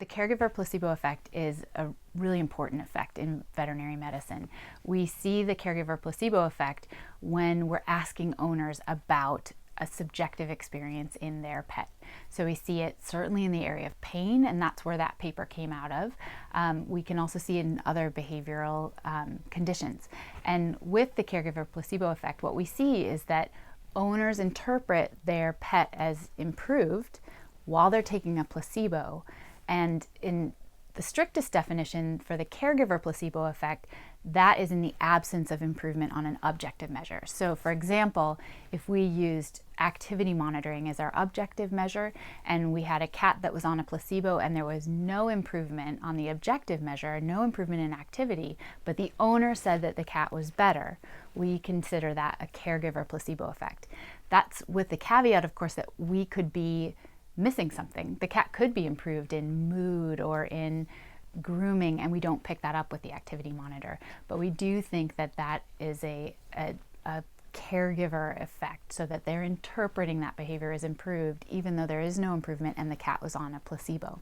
The caregiver placebo effect is a really important effect in veterinary medicine. We see the caregiver placebo effect when we're asking owners about a subjective experience in their pet. So we see it certainly in the area of pain, and that's where that paper came out of. We can also see it in other behavioral conditions. And with the caregiver placebo effect, what we see is that owners interpret their pet as improved while they're taking a placebo. And in the strictest definition for the caregiver placebo effect, that is in the absence of improvement on an objective measure. So for example, if we used activity monitoring as our objective measure and we had a cat that was on a placebo and there was no improvement on the objective measure, no improvement in activity, but the owner said that the cat was better, we consider that a caregiver placebo effect. That's with the caveat, of course, that we could be missing something. The cat could be improved in mood or in grooming, and we don't pick that up with the activity monitor. But we do think that that is a caregiver effect, so that they're interpreting that behavior as improved, even though there is no improvement and the cat was on a placebo.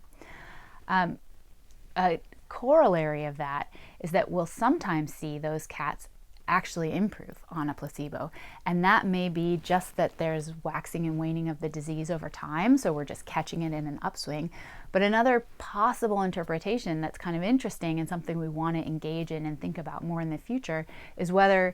A corollary of that is that we'll sometimes see those cats actually improve on a placebo, and that may be just that there's waxing and waning of the disease over time, so we're just catching it in an upswing. But another possible interpretation that's kind of interesting and something we want to engage in and think about more in the future is whether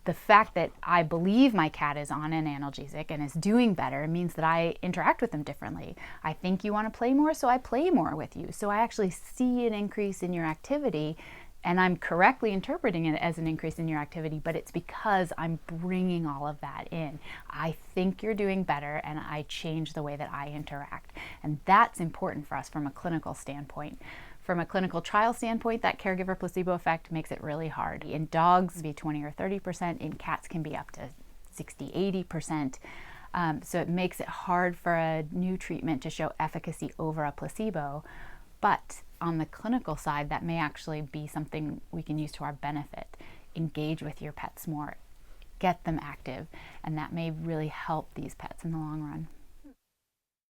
the fact that I believe my cat is on an analgesic and is doing better means that I interact with them differently. I think you want to play more, so I play more with you. So I actually see an increase in your activity, and I'm correctly interpreting it as an increase in your activity, but it's because I'm bringing all of that in. I think you're doing better, and I change the way that I interact. And that's important for us from a clinical standpoint. From a clinical trial standpoint, that caregiver placebo effect makes it really hard. In dogs, it can be 20 or 30%. In cats, can be up to 60, 80%. So it makes it hard for a new treatment to show efficacy over a placebo. But on the clinical side, that may actually be something we can use to our benefit. Engage with your pets more, get them active, and that may really help these pets in the long run.